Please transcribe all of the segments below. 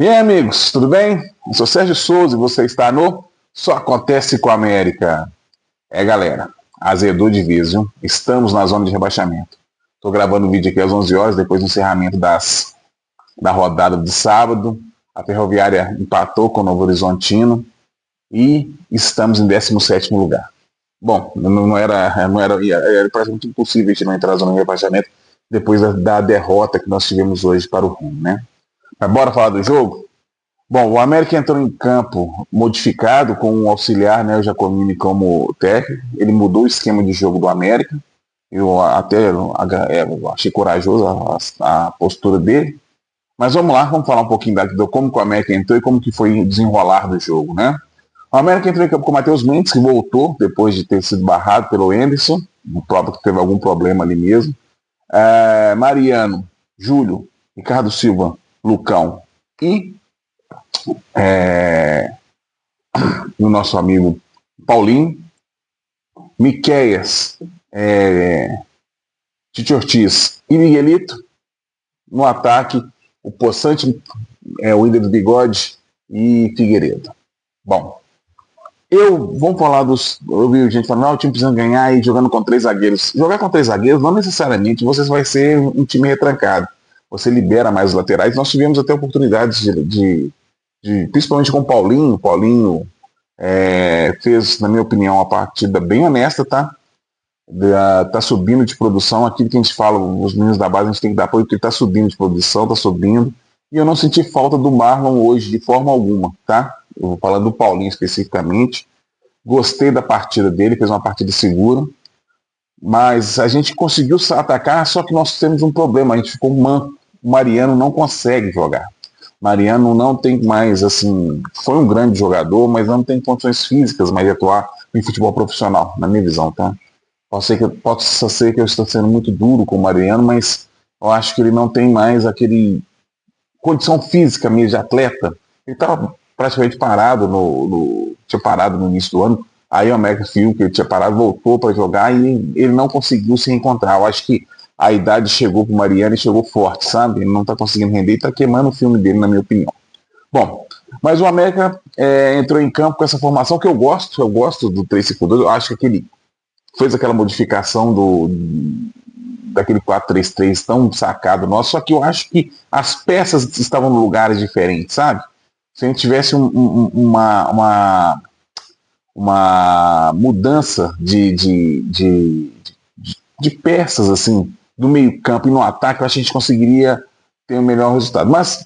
E aí, amigos, tudo bem? Eu sou Sérgio Souza e você está no Só Acontece com a América. Galera, azedou de vez, viu? Estamos na zona de rebaixamento. Estou gravando o vídeo aqui às 11 horas, depois do encerramento da rodada de sábado. A Ferroviária empatou com o Novo Horizontino e estamos em 17º lugar. Bom, era praticamente impossível a gente não entrar na zona de rebaixamento depois da derrota que nós tivemos hoje para o Remo, né? Mas bora falar do jogo? Bom, o América entrou em campo modificado com um auxiliar, né, o Giacomini como técnico. Ele mudou o esquema de jogo do América. Eu até achei corajoso a postura dele. Mas vamos lá, vamos falar um pouquinho de como que o América entrou e como que foi o desenrolar do jogo, né? O América entrou em campo com o Matheus Mendes, que voltou depois de ter sido barrado pelo Anderson, o próprio que teve algum problema ali mesmo. Mariano, Júlio, Ricardo Silva, Lucão e o nosso amigo Paulinho, Miqueias, Tite Ortiz e Miguelito. No ataque, o Poçante, o Wilder do Bigode e Figueiredo. Bom, vamos falar eu vi gente falando, o time precisa ganhar e jogando com 3 zagueiros. Jogar com 3 zagueiros não necessariamente você vai ser um time retrancado. Você libera mais os laterais. Nós tivemos até oportunidades principalmente com o Paulinho. O Paulinho fez, na minha opinião, uma partida bem honesta, tá? Tá subindo de produção. Aquilo que a gente fala, os meninos da base, a gente tem que dar apoio, porque ele tá subindo de produção, tá subindo. E eu não senti falta do Marlon hoje, de forma alguma, tá? Eu vou falar do Paulinho especificamente. Gostei da partida dele, fez uma partida segura. Mas a gente conseguiu atacar, só que nós temos um problema, a gente ficou manco. O Mariano não consegue jogar. Mariano não tem mais, assim, foi um grande jogador, mas não tem condições físicas mais de atuar em futebol profissional, na minha visão, tá? Possa ser que eu estou sendo muito duro com o Mariano, mas eu acho que ele não tem mais aquele condição física mesmo de atleta. Ele estava praticamente parado tinha parado no início do ano, aí o América viu que ele tinha parado, voltou para jogar e ele não conseguiu se encontrar. Eu acho que a idade chegou pro Mariano e chegou forte, sabe? Ele não tá conseguindo render e tá queimando o filme dele, na minha opinião. Bom, mas o América entrou em campo com essa formação que eu gosto do 3-5-2, eu acho que ele fez aquela modificação daquele 4-3-3 tão sacado nosso, só que eu acho que as peças estavam em lugares diferentes, sabe? Se a gente tivesse uma mudança de peças, assim, do meio campo e no ataque, eu acho que a gente conseguiria ter um melhor resultado. Mas,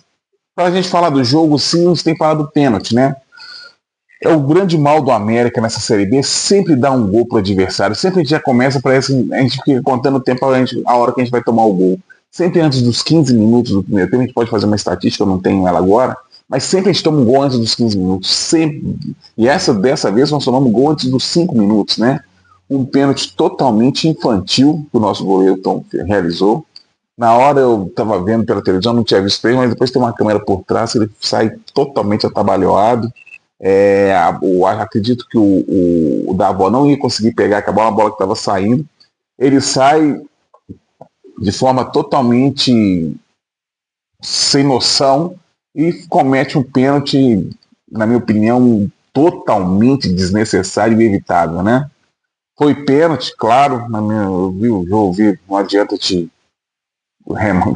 para a gente falar do jogo, sim, a gente tem que falar do pênalti, né? É o grande mal do América nessa Série B, sempre dá um gol pro adversário, sempre a gente já começa, parece a gente fica contando o tempo, a hora que a gente vai tomar o gol. Sempre antes dos 15 minutos do primeiro tempo, a gente pode fazer uma estatística, eu não tenho ela agora, mas sempre a gente toma um gol antes dos 15 minutos, sempre. E dessa vez nós tomamos um gol antes dos 5 minutos, né? Um pênalti totalmente infantil que o nosso goleiro Tom realizou. Na hora eu estava vendo pela televisão, não tinha visto ele, mas depois tem uma câmera por trás, ele sai totalmente atabalhoado. Acredito que o Davó não ia conseguir pegar a bola que estava saindo. Ele sai de forma totalmente sem noção e comete um pênalti, na minha opinião, totalmente desnecessário e evitável, né? Foi pênalti, claro, eu vi o jogo, não adianta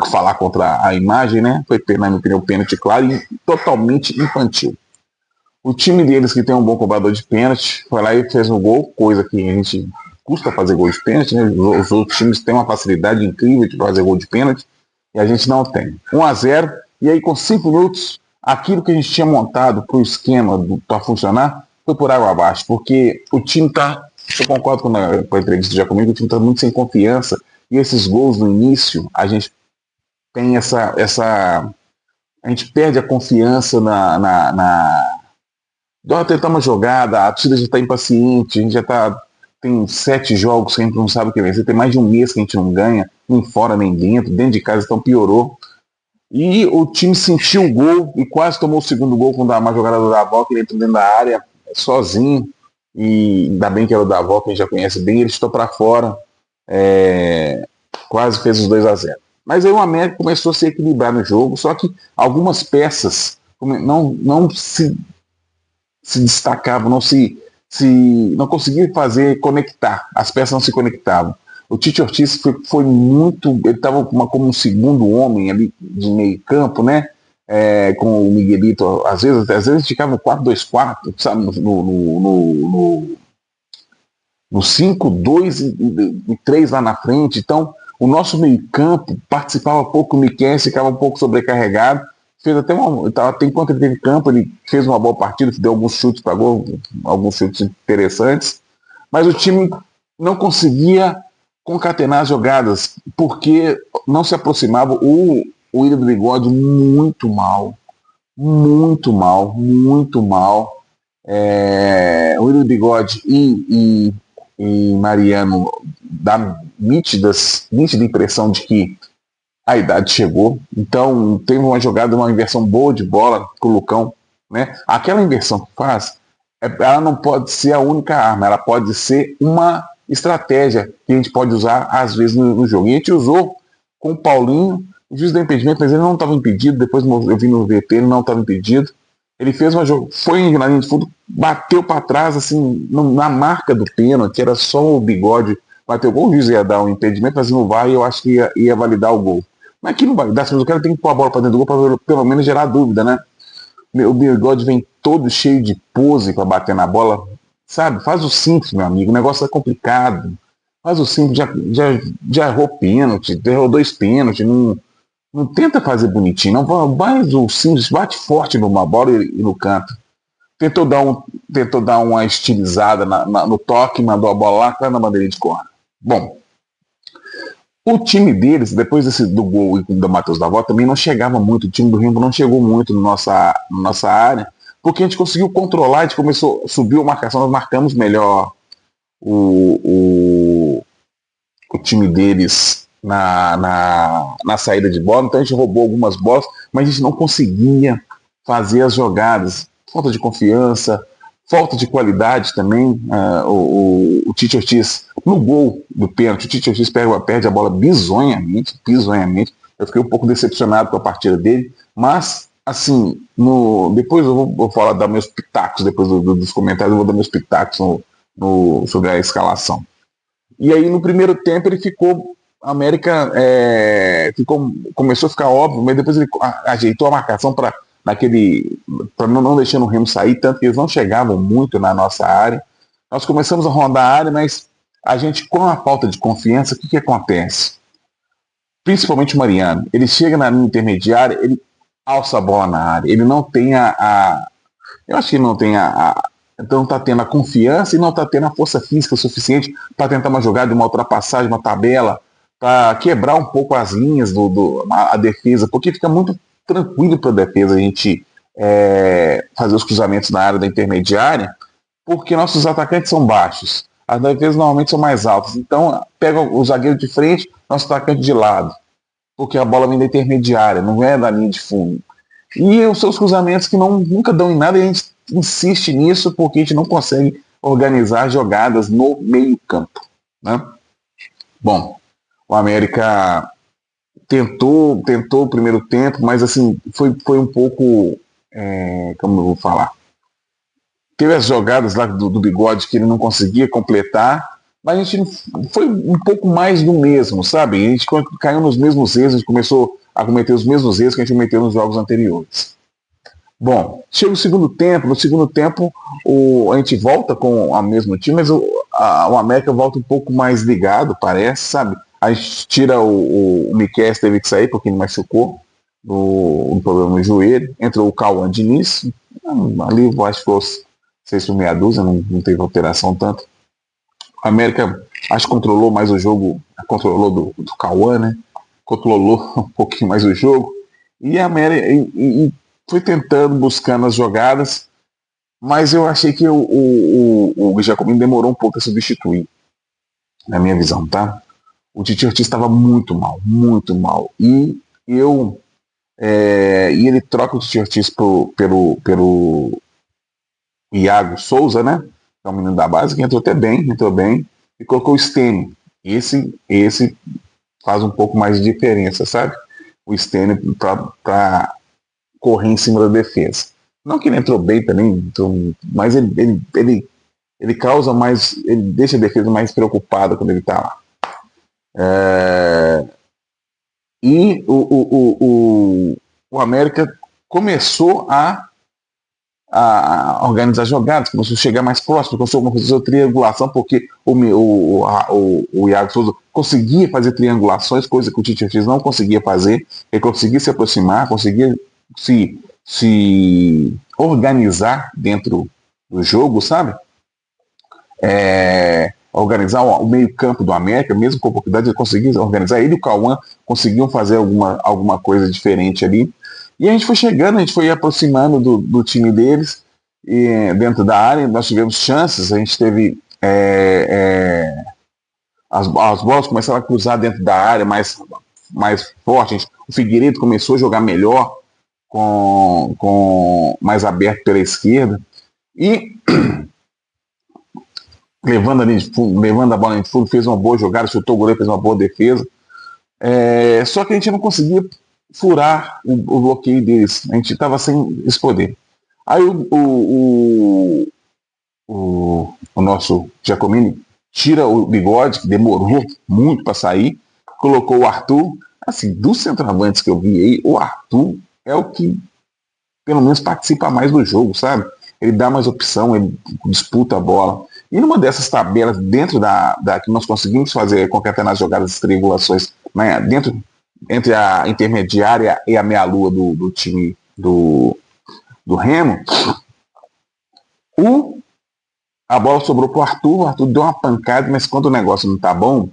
falar contra a imagem, né? Foi, na minha opinião, pênalti claro e totalmente infantil. O time deles, que tem um bom cobrador de pênalti, foi lá e fez um gol, coisa que a gente custa fazer gol de pênalti, né? Os outros times têm uma facilidade incrível de fazer gol de pênalti e a gente não tem. 1-0, e aí com 5 minutos, aquilo que a gente tinha montado para o esquema para funcionar foi por água abaixo, porque o time está. Eu concordo com a entrevista já comigo, o time está muito sem confiança. E esses gols no início, a gente tem a gente perde a confiança nós tentamos uma jogada, a torcida já está impaciente, a gente já tem 7 jogos que a gente não sabe o que vencer, tem mais de um mês que a gente não ganha, nem fora nem dentro de casa então piorou. E o time sentiu o gol e quase tomou o segundo gol com uma jogada do Davó, que ele entrou dentro da área sozinho. E ainda bem que era o Davó, que a gente já conhece bem, ele chutou para fora, quase fez os 2-0. Mas aí o América começou a se equilibrar no jogo, só que algumas peças não se destacavam, não conseguia fazer conectar, as peças não se conectavam. O Tite Ortiz foi muito, ele estava como um segundo homem ali de meio campo, né? Com o Miguelito, às vezes ficava no 4-2-4, sabe, no 5-2 e 3 lá na frente. Então, o nosso meio-campo participava pouco, o Miquel ficava um pouco sobrecarregado. Fez até até enquanto ele teve campo, ele fez uma boa partida, deu alguns chutes para gol, alguns chutes interessantes, mas o time não conseguia concatenar as jogadas, porque não se aproximava. O William do Bigode muito mal, muito mal, muito mal. O William do Bigode e Mariano dá nítida impressão de que a idade chegou. Então teve uma inversão boa de bola com o Lucão, né? Aquela inversão que faz, ela não pode ser a única arma, ela pode ser uma estratégia que a gente pode usar às vezes no jogo. E a gente usou com o Paulinho, o juiz deu impedimento, mas ele não estava impedido. Depois eu vi no VT, ele não estava impedido. Ele fez uma jogo, foi na linha de fundo, bateu para trás, assim, na marca do pênalti, era só o Bigode, bateu o gol, o juiz ia dar um impedimento, mas no VAR eu acho que ia validar o gol. Mas aqui não vai dar, o cara tem que pôr a bola para dentro do gol para pelo menos gerar dúvida, né? O Bigode vem todo cheio de pose para bater na bola, sabe? Faz o simples, meu amigo, o negócio é complicado. Faz o simples, já errou pênalti, errou 2 pênaltis, não tenta fazer bonitinho, não faz o simples, bate forte numa bola e no canto. Tentou dar uma estilizada no toque, mandou a bola lá, caiu na bandeirinha de corner. Bom, o time deles, depois do gol do Matheus Davó, também não chegava muito, o time do Rio não chegou muito na nossa área, porque a gente conseguiu controlar, a gente começou, subiu a marcação, nós marcamos melhor o time deles na saída de bola, então a gente roubou algumas bolas, mas a gente não conseguia fazer as jogadas. Falta de confiança, falta de qualidade também. O Tite Ortiz, no gol do pênalti, o Tite Ortiz perde a bola bizonhamente. Eu fiquei um pouco decepcionado com a partida dele, mas, assim, depois eu vou falar, dar meus pitacos, depois dos comentários, eu vou dar meus pitacos sobre a escalação. E aí, no primeiro tempo, ele ficou. A América começou a ficar óbvio, mas depois ele ajeitou a marcação para não deixando o Remo sair, tanto que eles não chegavam muito na nossa área. Nós começamos a rondar a área, mas a gente, com a falta de confiança, o que acontece? Principalmente o Mariano, ele chega na linha intermediária, ele alça a bola na área, ele não tem eu acho que ele não tem então está tendo a confiança e não está tendo a força física suficiente para tentar uma jogada, uma ultrapassagem, uma tabela, para quebrar um pouco as linhas a defesa, porque fica muito tranquilo para a defesa a gente fazer os cruzamentos na área da intermediária, porque nossos atacantes são baixos. As defesas normalmente são mais altas. Então, pega o zagueiro de frente, nosso atacante de lado, porque a bola vem da intermediária, não é da linha de fundo. E os seus cruzamentos que nunca dão em nada, e a gente insiste nisso porque a gente não consegue organizar jogadas no meio campo, né? Bom, o América tentou o primeiro tempo, mas assim, foi um pouco, como eu vou falar, teve as jogadas lá do Bigode que ele não conseguia completar, mas a gente foi um pouco mais do mesmo, sabe? A gente caiu nos mesmos erros, a gente começou a cometer os mesmos erros que a gente cometeu nos jogos anteriores. Bom, chega o segundo tempo, no segundo tempo a gente volta com o mesmo time, mas o América volta um pouco mais ligado, parece, sabe? A gente tira o Miquel, teve que sair porque ele machucou um problema no joelho, entrou o Cauã Diniz, ali eu acho que foi 6 por meia dúzia, não teve alteração tanto. A América, acho que controlou mais o jogo, controlou do Cauã, né? Controlou um pouquinho mais o jogo, e a América foi tentando, buscando as jogadas, mas eu achei que o Jacobinho demorou um pouco a substituir, na minha visão, tá? O Tite Ortiz estava muito mal, e ele troca o Tite Ortiz pelo Iago Souza, né? Que é o menino da base, que entrou bem, e colocou o Stênio. Esse faz um pouco mais de diferença, sabe? O Stênio para correr em cima da defesa. Não que ele entrou bem também, então, mas ele causa mais, ele deixa a defesa mais preocupada quando ele está lá. E o América começou a organizar jogadas, começou a chegar mais próximo, começou a fazer triangulação, porque o Iago Souza conseguia fazer triangulações, coisa que o Tite Ortiz não conseguia fazer. Ele conseguia se aproximar, conseguia se organizar dentro do jogo, sabe? Organizar o meio-campo do América, mesmo com oportunidade, ele conseguia organizar. Ele e o Cauã conseguiam fazer alguma coisa diferente ali. E a gente foi chegando, a gente foi aproximando do time deles, e dentro da área, nós tivemos chances, a gente teve as bolas começaram a cruzar dentro da área mais forte. O Figueiredo começou a jogar melhor, mais aberto pela esquerda, e levando a bola de fundo, fez uma boa jogada, chutou o goleiro, fez uma boa defesa. Só que a gente não conseguia furar o bloqueio deles. A gente estava sem esse poder. Aí o nosso Giacomini tira o Bigode, que demorou muito para sair, colocou o Arthur. Assim, dos centroavantes que eu vi aí, o Arthur é o que pelo menos participa mais do jogo, sabe? Ele dá mais opção, ele disputa a bola. E numa dessas tabelas, dentro da que nós conseguimos fazer, concatenar as jogadas de triangulações, né, entre a intermediária e a meia-lua do time do Remo, a bola sobrou pro Arthur, o Arthur deu uma pancada, mas quando o negócio não tá bom,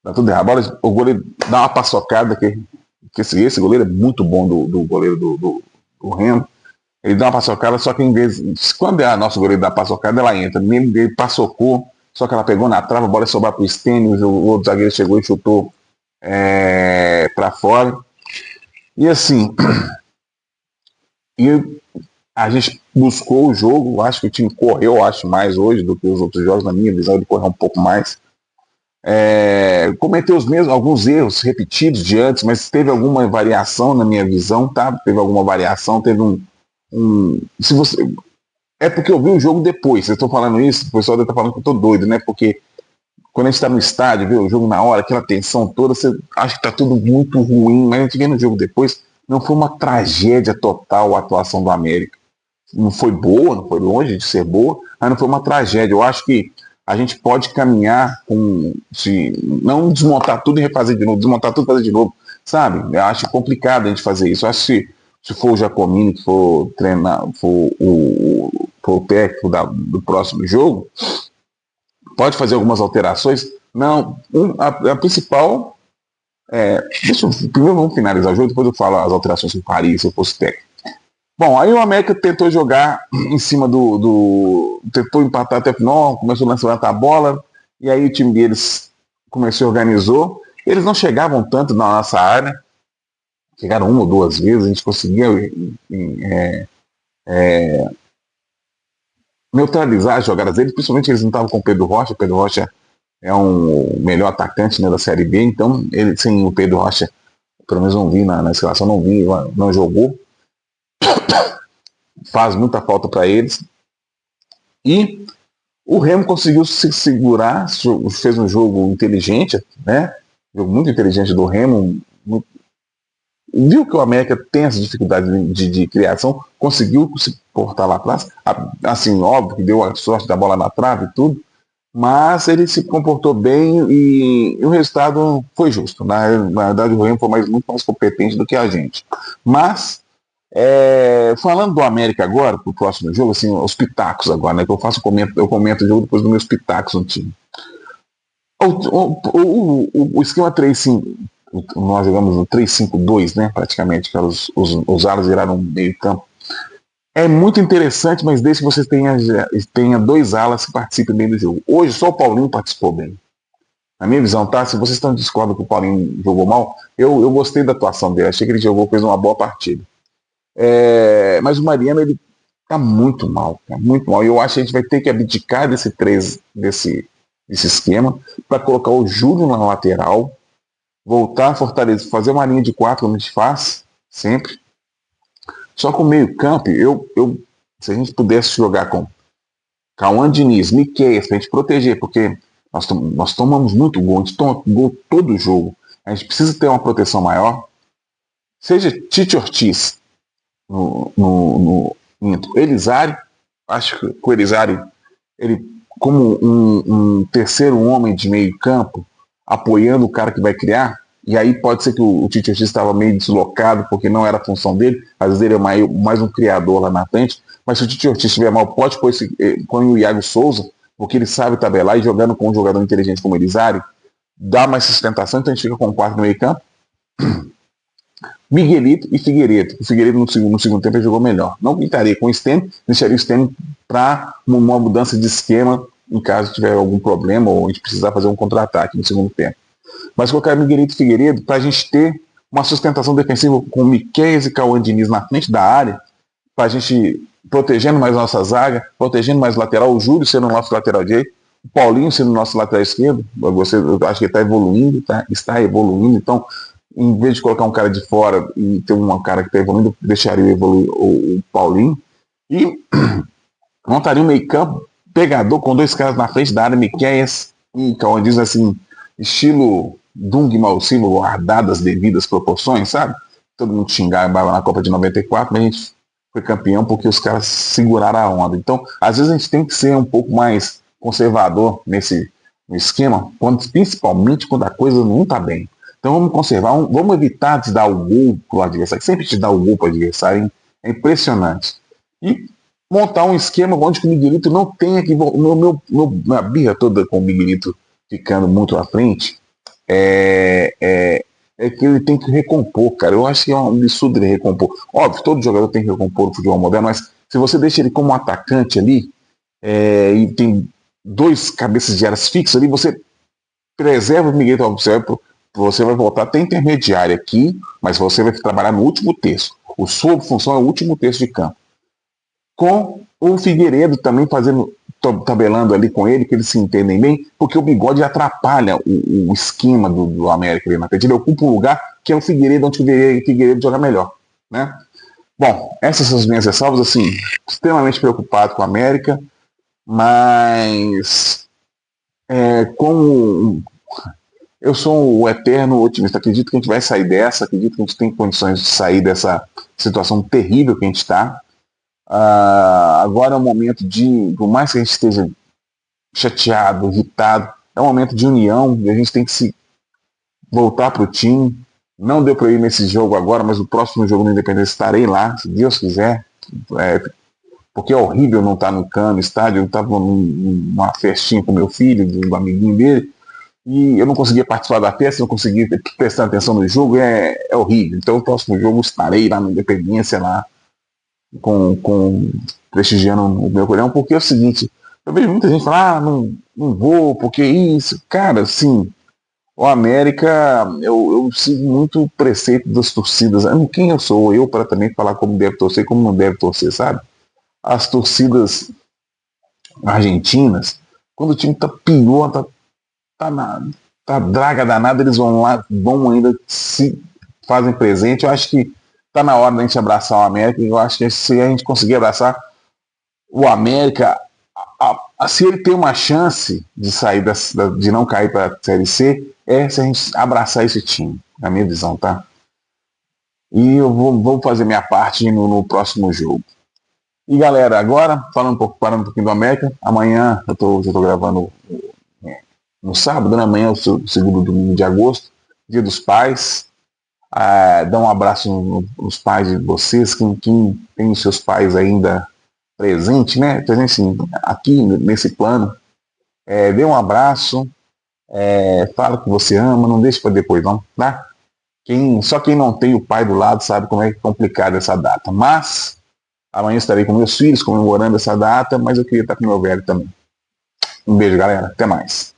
tá tudo errado. O goleiro dá uma paçocada, que esse goleiro é muito bom do goleiro do Remo. Ele dá uma paçocada, só que em vez. Quando a nossa goleiro dá a paçocada, ela entra. Ele paçocou, só que ela pegou na trava, a bola sobrou pro Stênio, o outro zagueiro chegou e chutou para fora. E assim. A gente buscou o jogo, acho que o time correu, mais hoje do que os outros jogos, na minha visão, ele correu um pouco mais. Cometeu alguns erros repetidos de antes, mas teve alguma variação na minha visão, tá? Teve alguma variação, teve se você, porque eu vi o jogo depois, vocês estão falando isso, o pessoal deve estar falando que eu tô doido, né? Porque quando a gente está no estádio, vê o jogo na hora, aquela tensão toda, você acha que tá tudo muito ruim, mas a gente vê no jogo depois, não foi uma tragédia total a atuação do América. Não foi boa, não foi longe de ser boa, mas não foi uma tragédia. Eu acho que a gente pode caminhar não desmontar tudo e refazer de novo, desmontar tudo e fazer de novo, sabe? Eu acho complicado a gente fazer isso. Eu acho que se for o Giacomini que for treinar, for o técnico do próximo jogo, pode fazer algumas alterações. Não, a principal primeiro vamos finalizar o jogo, depois eu falo as alterações que eu faria se eu fosse técnico. Bom, aí o América tentou jogar em cima tentou empatar até o final, começou a levantar a bola, e aí o time deles começou a organizou. Eles não chegavam tanto na nossa área, chegaram uma ou duas vezes, a gente conseguia neutralizar as jogadas deles, principalmente eles não estavam com o Pedro Rocha. O Pedro Rocha é um melhor atacante, né, da Série B, então ele, sem o Pedro Rocha, pelo menos não vi na escalação, não jogou. Faz muita falta para eles. E o Remo conseguiu se segurar, fez um jogo inteligente, né? Jogo muito inteligente do Remo. Viu que o América tem essa dificuldade de criação, conseguiu se portar lá atrás. Assim, óbvio que deu a sorte da bola na trave e tudo, mas ele se comportou bem e o resultado foi justo. Na verdade, o Remo foi muito mais competente do que a gente. Mas falando do América agora, pro próximo jogo, assim, os pitacos agora, né? Que eu comento o jogo depois dos meus pitacos no time. O esquema 3-5, nós jogamos no 3-5-2, né? Praticamente, que os alas viraram meio campo. É muito interessante, mas desde que você tenha dois alas que participem bem do jogo. Hoje só o Paulinho participou bem. Na minha visão, tá? Se vocês estão discordando que o Paulinho jogou mal, eu gostei da atuação dele. Achei que ele fez uma boa partida. Mas o Mariano, ele tá muito mal, muito mal. E eu acho que a gente vai ter que abdicar desse esquema para colocar o Júlio na lateral, voltar a fortalecer, fazer uma linha de 4 como a gente faz sempre, Só que o meio campo, se a gente pudesse jogar com Cauã Diniz, Miqueias, pra gente proteger, porque nós tomamos muito gol, a gente toma gol todo jogo. A gente precisa ter uma proteção maior. Seja Tite Ortiz no Elisário, acho que o Elisário, ele como um terceiro homem de meio campo, apoiando o cara que vai criar, e aí pode ser que o Tite Ortiz estava meio deslocado, porque não era a função dele, às vezes ele é mais um criador lá na frente, mas se o Tite Ortiz estiver mal, pode põe o Iago Souza, porque ele sabe tabelar, e jogando com um jogador inteligente como o Elisário, dá mais sustentação, então a gente fica com um quarto no meio campo. Miguelito e Figueiredo. O Figueiredo no segundo tempo ele jogou melhor. Não pintaria com o Stênio, deixaria o Stênio para uma mudança de esquema em caso tiver algum problema ou a gente precisar fazer um contra-ataque no segundo tempo. Mas colocar Miguelito e Figueiredo para a gente ter uma sustentação defensiva com Miqueias e Cauã Diniz na frente da área, para a gente protegendo mais a nossa zaga, protegendo mais o lateral, o Júlio sendo o nosso lateral direito, o Paulinho sendo o nosso lateral esquerdo. Eu acho que ele está evoluindo, então em vez de colocar um cara de fora e ter um cara que está evoluindo, deixaria evoluir o Paulinho. E montaria um meio campo pegador com dois caras na frente da área, Miqueias e Cauã Diniz, assim, estilo Dung Malcimo, guardado as devidas proporções, sabe? Todo mundo xingava na Copa de 94, mas a gente foi campeão porque os caras seguraram a onda. Então, às vezes a gente tem que ser um pouco mais conservador no esquema, principalmente quando a coisa não está bem. Então vamos conservar, vamos evitar de dar o gol para o adversário, sempre te dar o gol para o adversário, hein? É impressionante. E montar um esquema onde o Miguelito não tenha que... Minha birra toda com o Miguelito ficando muito à frente é que ele tem que recompor, cara. Eu acho que é um absurdo ele recompor. Óbvio, todo jogador tem que recompor o futebol moderno, mas se você deixa ele como um atacante ali e tem dois cabeças de áreas fixas ali, você preserva o Miguelito, você vai voltar até intermediária aqui, mas você vai trabalhar no último terço. A sua função é o último terço de campo. Com o Figueiredo também tabelando ali com ele, que eles se entendem bem, porque o Bigode atrapalha o esquema do América ali na frente. Ele ocupa um lugar que é o Figueiredo, onde o Figueiredo joga melhor, né? Bom, essas são as minhas ressalvas, assim, extremamente preocupado com a América, mas eu sou o eterno otimista. Acredito que a gente vai sair dessa, acredito que a gente tem condições de sair dessa situação terrível que a gente está. Agora é o momento por mais que a gente esteja chateado, irritado, é um momento de união e a gente tem que se voltar para o time. Não deu para ir nesse jogo agora, mas o próximo jogo no Independência estarei lá, se Deus quiser. Porque é horrível não estar no estádio. Eu estava numa festinha com meu filho, do amiguinho dele, e eu não conseguia participar da festa, não conseguia prestar atenção no jogo, é horrível. Então o próximo jogo estarei lá na Independência, lá prestigiando o meu coreano, porque é o seguinte, eu vejo muita gente falar, não vou, porque isso, cara, assim, o América, eu sigo muito o preceito das torcidas. Quem eu sou eu para também falar como deve torcer e como não deve torcer, sabe? As torcidas argentinas, quando o time tá pior, tá draga danada, eles vão lá, vão ainda se fazem presente. Eu acho que tá na hora da gente abraçar o América. Eu acho que se a gente conseguir abraçar o América, se ele tem uma chance de sair de não cair para a Série C, se a gente abraçar esse time, na minha visão, tá? E eu vou fazer minha parte no próximo jogo. E galera, agora, parando um pouquinho do América, amanhã já tô gravando no sábado, né? Amanhã é o segundo domingo de agosto, Dia dos Pais. Dá um abraço nos pais de vocês, quem tem os seus pais ainda presente, né? Presente assim, aqui nesse plano. Dê um abraço, fala que você ama, não deixe para depois não, tá? Só quem não tem o pai do lado sabe como é complicada essa data. Mas amanhã estarei com meus filhos comemorando essa data, mas eu queria estar com meu velho também. Um beijo, galera. Até mais.